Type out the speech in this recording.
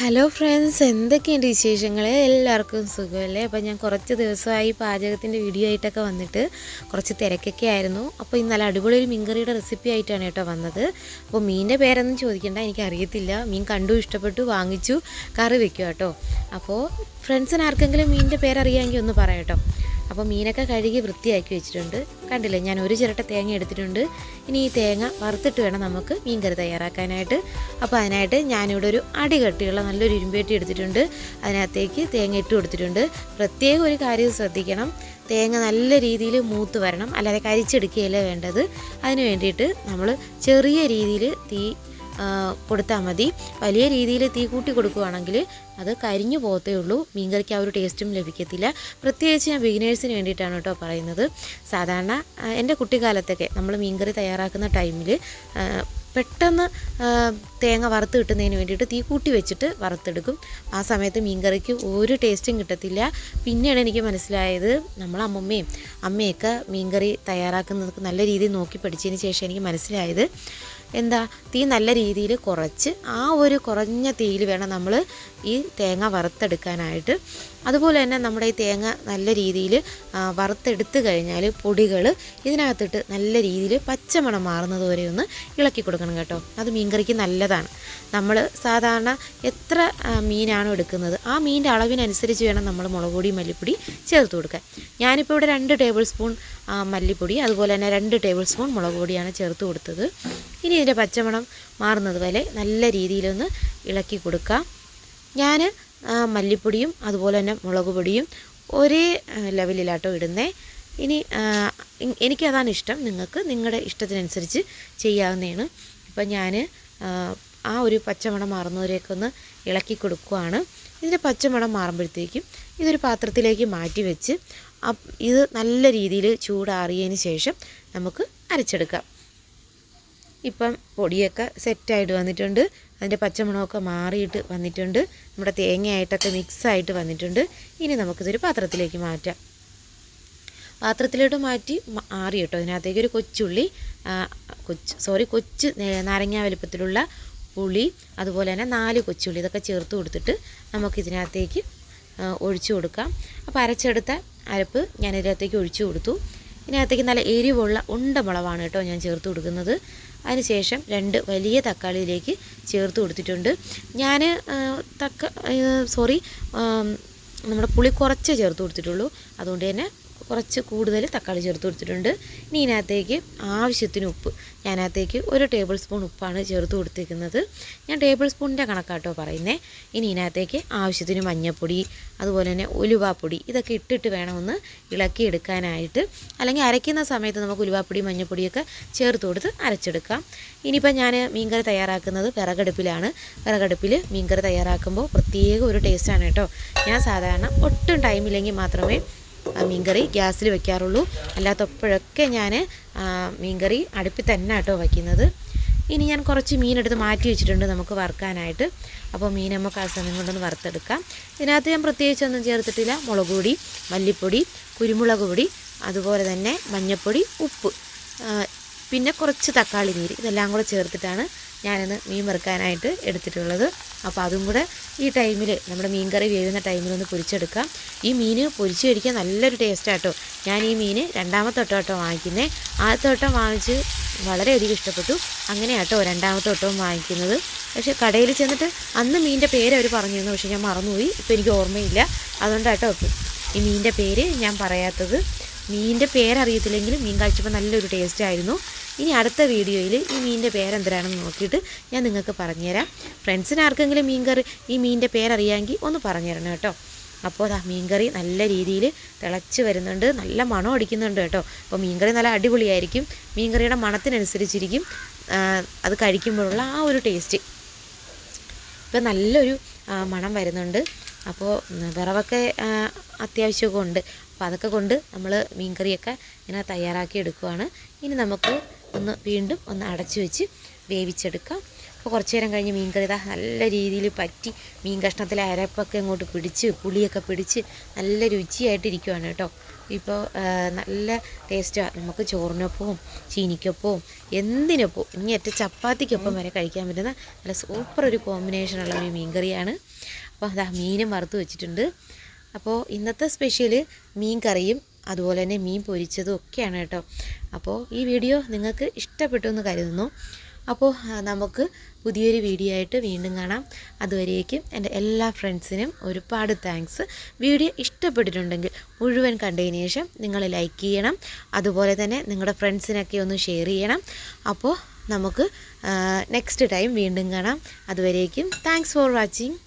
Hello friends, എന്തൊക്കെയുണ്ട് വിശേഷങ്ങൾ? എല്ലാവർക്കും സുഖമല്ലേ? അപ്പോൾ ഞാൻ കുറച്ച് ദിവസമായി പാചകത്തിൻ്റെ വീഡിയോ ആയിട്ടൊക്കെ വന്നിട്ട് കുറച്ച് തിരക്കൊക്കെ ആയിരുന്നു. അപ്പോൾ ഇന്നലെ അടിപൊളി ഒരു മീൻകറിയുടെ റെസിപ്പി ആയിട്ടാണ് കേട്ടോ വന്നത്. അപ്പോൾ മീനിൻ്റെ പേരൊന്നും ചോദിക്കേണ്ട, എനിക്കറിയത്തില്ല. മീൻ കണ്ടു, ഇഷ്ടപ്പെട്ടു, വാങ്ങിച്ചു, കറി വെക്കുക കേട്ടോ. അപ്പോൾ ഫ്രണ്ട്സിന് ആർക്കെങ്കിലും മീനിൻ്റെ പേരറിയാമെങ്കിൽ ഒന്ന് പറയാം കേട്ടോ. അപ്പോൾ മീനൊക്കെ കഴുകി വൃത്തിയാക്കി വെച്ചിട്ടുണ്ട്. കണ്ടില്ലേ, ഞാൻ ഒരു ചിരട്ട തേങ്ങ എടുത്തിട്ടുണ്ട്. ഇനി ഈ തേങ്ങ വറുത്തിട്ട് വേണം നമുക്ക് മീൻകറി തയ്യാറാക്കാനായിട്ട്. അപ്പോൾ അതിനായിട്ട് ഞാനിവിടെ ഒരു അടി കട്ടിയുള്ള നല്ലൊരു ഇരുമ്പേട്ടി എടുത്തിട്ടുണ്ട്. അതിനകത്തേക്ക് തേങ്ങ ഇട്ട് കൊടുത്തിട്ടുണ്ട്. പ്രത്യേകം ഒരു കാര്യം ശ്രദ്ധിക്കണം, തേങ്ങ നല്ല രീതിയിൽ മൂത്ത് വരണം, അല്ലാതെ കരിച്ചെടുക്കുകയല്ല വേണ്ടത്. അതിന് വേണ്ടിയിട്ട് നമ്മൾ ചെറിയ രീതിയിൽ തീ കൊടുത്താൽ മതി. വലിയ രീതിയിൽ തീ കൂട്ടി കൊടുക്കുകയാണെങ്കിൽ അത് കരിഞ്ഞു പോകത്തേ ഉള്ളൂ, മീൻകറിക്ക് ആ ഒരു ടേസ്റ്റും ലഭിക്കത്തില്ല. പ്രത്യേകിച്ച് ഞാൻ ബിഗിനേഴ്സിന് വേണ്ടിയിട്ടാണ് കേട്ടോ പറയുന്നത്. സാധാരണ എൻ്റെ കുട്ടിക്കാലത്തൊക്കെ നമ്മൾ മീൻകറി തയ്യാറാക്കുന്ന ടൈമിൽ പെട്ടെന്ന് തേങ്ങ വറുത്ത് കിട്ടുന്നതിന് വേണ്ടിയിട്ട് തീ കൂട്ടി വെച്ചിട്ട് വറുത്തെടുക്കും. ആ സമയത്ത് മീൻകറിക്ക് ഒരു ടേസ്റ്റും കിട്ടത്തില്ല. പിന്നെയാണ് എനിക്ക് മനസ്സിലായത്, നമ്മൾ അമ്മയൊക്കെ മീൻകറി തയ്യാറാക്കുന്നതൊക്കെ നല്ല രീതിയിൽ നോക്കി പഠിച്ചതിന് ശേഷം എനിക്ക് മനസ്സിലായത്, തീ നല്ല രീതിയിൽ കുറച്ച് ആ ഒരു കുറഞ്ഞ തീയിൽ വേണം നമ്മൾ ഈ തേങ്ങ വറുത്തെടുക്കാനായിട്ട്. അതുപോലെ തന്നെ നമ്മുടെ ഈ തേങ്ങ നല്ല രീതിയിൽ വറുത്തെടുത്ത് കഴിഞ്ഞാൽ പൊടികൾ ഇതിനകത്തിട്ട് നല്ല രീതിയിൽ പച്ചമണം മാറുന്നത് വരെ ഒന്ന് ഇളക്കി കൊടുക്കണം കേട്ടോ. അത് മീൻകറിക്ക് നല്ലതാണ്. നമ്മൾ സാധാരണ എത്ര മീനാണോ എടുക്കുന്നത് ആ മീനിൻ്റെ അളവിനനുസരിച്ച് വേണം നമ്മൾ മുളക് പൊടി, മല്ലിപ്പൊടി ചേർത്ത് കൊടുക്കാൻ. ഞാനിപ്പോൾ ഇവിടെ 2 ടേബിൾ സ്പൂൺ മല്ലിപ്പൊടി, അതുപോലെ തന്നെ 2 ടേബിൾ സ്പൂൺ മുളക് പൊടിയാണ് ചേർത്ത് കൊടുത്തത്. ഇനി ഇതിൻ്റെ പച്ചമണം മാറുന്നത് വരെ നല്ല രീതിയിലൊന്ന് ഇളക്കി കൊടുക്കാം. ഞാൻ മല്ലിപ്പൊടിയും അതുപോലെ തന്നെ മുളക് പൊടിയും ഒരേ ലെവലിലാട്ടോ ഇടുന്നേ. ഇനി എനിക്കതാണ് ഇഷ്ടം, നിങ്ങൾക്ക് നിങ്ങളുടെ ഇഷ്ടത്തിനനുസരിച്ച് ചെയ്യാവുന്നതാണ്. ഇപ്പം ഞാൻ ആ ഒരു പച്ചമണം മാറുന്നവരെയൊക്കെ ഒന്ന് ഇളക്കി കൊടുക്കുകയാണ്. ഇതിൻ്റെ പച്ചമണം മാറുമ്പോഴത്തേക്കും ഇതൊരു പാത്രത്തിലേക്ക് മാറ്റി വെച്ച് ഇത് നല്ല രീതിയിൽ ചൂടാറിയതിന് ശേഷം നമുക്ക് അരച്ചെടുക്കാം. ഇപ്പം പൊടിയൊക്കെ സെറ്റായിട്ട് വന്നിട്ടുണ്ട്, അതിൻ്റെ പച്ചമണമൊക്കെ മാറിയിട്ട് വന്നിട്ടുണ്ട്, നമ്മുടെ തേങ്ങയായിട്ടൊക്കെ മിക്സായിട്ട് വന്നിട്ടുണ്ട്. ഇനി നമുക്കിതൊരു പാത്രത്തിലേക്ക് മാറ്റാം. പാത്രത്തിലോട്ട് മാറ്റി ആറി കേട്ടോ. ഇതിനകത്തേക്ക് ഒരു കൊച്ചു നാരങ്ങ വലുപ്പത്തിലുള്ള പുളി, അതുപോലെ തന്നെ 4 കൊച്ചുള്ളി ഇതൊക്കെ ചേർത്ത് കൊടുത്തിട്ട് നമുക്കിതിനകത്തേക്ക് ഒഴിച്ചു കൊടുക്കാം. അപ്പോൾ അരച്ചെടുത്ത അരപ്പ് ഞാൻ ഇതിനകത്തേക്ക് ഒഴിച്ചു കൊടുത്തു. ഇതിനകത്തേക്ക് നല്ല എരിവുള്ള ഉണ്ടമുളകാണ് കേട്ടോ ഞാൻ ചേർത്ത് കൊടുക്കുന്നത്. അതിനുശേഷം 2 വലിയ തക്കാളിയിലേക്ക് ചേർത്ത് കൊടുത്തിട്ടുണ്ട്. ഞാൻ നമ്മുടെ പുളി കുറച്ചേ ചേർത്ത് കൊടുത്തിട്ടുള്ളൂ, അതുകൊണ്ട് തന്നെ കുറച്ച് കൂടുതൽ തക്കാളി ചേർത്ത് കൊടുത്തിട്ടുണ്ട്. ഇനി ഇതിനകത്തേക്ക് ആവശ്യത്തിന് ഉപ്പ്, ഞാനകത്തേക്ക് 1 ടേബിൾ സ്പൂൺ ഉപ്പാണ് ചേർത്ത് കൊടുത്തിരിക്കുന്നത്. ഞാൻ ടേബിൾ സ്പൂണിൻ്റെ കണക്കാട്ടോ പറയുന്നത്. ഇനി ഇതിനകത്തേക്ക് ആവശ്യത്തിന് മഞ്ഞൾപ്പൊടി, അതുപോലെ തന്നെ ഉലുവാപ്പൊടി ഇതൊക്കെ ഇട്ടിട്ട് വേണമെന്ന് ഇളക്കിയെടുക്കാനായിട്ട്. അല്ലെങ്കിൽ അരയ്ക്കുന്ന സമയത്ത് നമുക്ക് ഉലുവാപ്പൊടി, മഞ്ഞൾപ്പൊടിയൊക്കെ ചേർത്ത് കൊടുത്ത് അരച്ചെടുക്കാം. ഇനിയിപ്പോൾ ഞാൻ മീൻകറി തയ്യാറാക്കുന്നത് വിറകടുപ്പിലാണ്. വിറകടുപ്പിൽ മീൻകറി തയ്യാറാക്കുമ്പോൾ പ്രത്യേക ഒരു ടേസ്റ്റാണ് കേട്ടോ. ഞാൻ സാധാരണ ഒട്ടും ടൈമില്ലെങ്കിൽ മാത്രമേ മീൻകറി ഗ്യാസിൽ വെക്കാറുള്ളൂ, അല്ലാത്തപ്പോഴൊക്കെ ഞാൻ മീൻകറി അടുപ്പിൽ തന്നെ കേട്ടോ വയ്ക്കുന്നത്. ഇനി ഞാൻ കുറച്ച് മീനെടുത്ത് മാറ്റി വെച്ചിട്ടുണ്ട് നമുക്ക് വറുക്കാനായിട്ട്. അപ്പോൾ മീൻ നമുക്ക് ആ സമയം കൊണ്ടൊന്ന് വറുത്തെടുക്കാം. ഇതിനകത്ത് ഞാൻ പ്രത്യേകിച്ചൊന്നും ചേർത്തിട്ടില്ല. മുളക് പൊടി, മല്ലിപ്പൊടി, കുരുമുളക് പൊടി, അതുപോലെ തന്നെ മഞ്ഞൾപ്പൊടി, ഉപ്പ്, പിന്നെ കുറച്ച് തക്കാളി നീര്, ഇതെല്ലാം കൂടെ ചേർത്തിട്ടാണ് ഞാനിന്ന് മീൻ വറുക്കാനായിട്ട് എടുത്തിട്ടുള്ളത്. അപ്പോൾ അതും കൂടെ ഈ ടൈമിൽ നമ്മുടെ മീൻ കറി വേവുന്ന ടൈമിലൊന്ന് പൊരിച്ചെടുക്കാം. ഈ മീൻ പൊരിച്ച് കഴിക്കാൻ നല്ലൊരു ടേസ്റ്റാട്ടോ. ഞാൻ ഈ മീൻ 2ാമത്തെ വട്ടം വാങ്ങിക്കുന്നത്. ആദ്യത്തെ വട്ടം വാങ്ങിച്ച് വളരെയധികം ഇഷ്ടപ്പെട്ടു, അങ്ങനെയാട്ടോ 2ാമത്തെ വട്ടവും വാങ്ങിക്കുന്നത്. പക്ഷേ കടയിൽ ചെന്നിട്ട് അന്ന് മീനിൻ്റെ പേര് അവർ പറഞ്ഞിരുന്നു, പക്ഷേ ഞാൻ മറന്നുപോയി, ഇപ്പോൾ എനിക്ക് ഓർമ്മയില്ല. അതുകൊണ്ടാട്ടോ ഈ മീനിൻ്റെ പേര് ഞാൻ പറയാത്തത്. മീനിൻ്റെ പേരറിയത്തില്ലെങ്കിലും മീൻ കഴിച്ചപ്പോൾ നല്ലൊരു ടേസ്റ്റായിരുന്നു. ഇനി അടുത്ത വീഡിയോയിൽ ഈ മീനിൻ്റെ പേരെന്തരാണെന്ന് നോക്കിയിട്ട് ഞാൻ നിങ്ങൾക്ക് പറഞ്ഞുതരാം. ഫ്രണ്ട്സിന് ആർക്കെങ്കിലും ഈ മീനിൻ്റെ പേരറിയാമെങ്കിൽ ഒന്ന് പറഞ്ഞു തരണം കേട്ടോ. അപ്പോൾ മീൻകറി നല്ല രീതിയിൽ തിളച്ച് വരുന്നുണ്ട്, നല്ല മണം അടിക്കുന്നുണ്ട് കേട്ടോ. അപ്പോൾ മീൻകറി നല്ല അടിപൊളിയായിരിക്കും. മീൻകറിയുടെ മണത്തിനനുസരിച്ചിരിക്കും അത് കഴിക്കുമ്പോഴുള്ള ആ ഒരു ടേസ്റ്റ്. ഇപ്പം നല്ലൊരു മണം വരുന്നുണ്ട്. അപ്പോൾ വിറവൊക്കെ അത്യാവശ്യമൊക്കെ ഉണ്ട്. അപ്പോൾ അതൊക്കെ കൊണ്ട് നമ്മൾ മീൻകറിയൊക്കെ ഇങ്ങനെ തയ്യാറാക്കി എടുക്കുകയാണ്. ഇനി നമുക്ക് വീണ്ടും ഒന്ന് അടച്ചു വെച്ച് വേവിച്ചെടുക്കാം. അപ്പോൾ കുറച്ച് നേരം കഴിഞ്ഞ് മീൻകറി നല്ല രീതിയിൽ പറ്റി, മീൻ കഷ്ണത്തിലെ അരപ്പൊക്കെ അങ്ങോട്ട് പിടിച്ച് പുളിയൊക്കെ പിടിച്ച് നല്ല രുചിയായിട്ടിരിക്കുവാണ് കേട്ടോ. ഇപ്പോൾ നല്ല ടേസ്റ്റാണ്. നമുക്ക് ചോറിനൊപ്പവും ചീനിക്കൊപ്പവും എന്തിനൊപ്പവും ഇങ്ങേറ്റ ചപ്പാത്തിക്കൊപ്പം വരെ കഴിക്കാൻ പറ്റുന്ന നല്ല സൂപ്പർ ഒരു കോമ്പിനേഷനുള്ള ഒരു മീൻ കറിയാണ്. അപ്പോൾ അതാ മീനും വറുത്ത് വെച്ചിട്ടുണ്ട്. അപ്പോൾ ഇന്നത്തെ സ്പെഷ്യൽ മീൻ കറിയും അതുപോലെ തന്നെ മീൻ പൊരിച്ചതും ഒക്കെയാണ് കേട്ടോ. അപ്പോൾ ഈ വീഡിയോ നിങ്ങൾക്ക് ഇഷ്ടപ്പെട്ടു എന്ന് കരുതുന്നു. അപ്പോൾ നമുക്ക് പുതിയൊരു വീഡിയോ ആയിട്ട് വീണ്ടും കാണാം. അതുവരേക്കും എൻ്റെ എല്ലാ ഫ്രണ്ട്സിനും ഒരുപാട് താങ്ക്സ്. വീഡിയോ ഇഷ്ടപ്പെട്ടിട്ടുണ്ടെങ്കിൽ മുഴുവൻ കണ്ടതിന് ശേഷം നിങ്ങൾ ലൈക്ക് ചെയ്യണം. അതുപോലെ തന്നെ നിങ്ങളുടെ ഫ്രണ്ട്സിനൊക്കെ ഒന്ന് ഷെയർ ചെയ്യണം. അപ്പോൾ നമുക്ക് നെക്സ്റ്റ് ടൈം വീണ്ടും കാണാം. അതുവരേക്കും താങ്ക്സ് ഫോർ വാച്ചിങ്.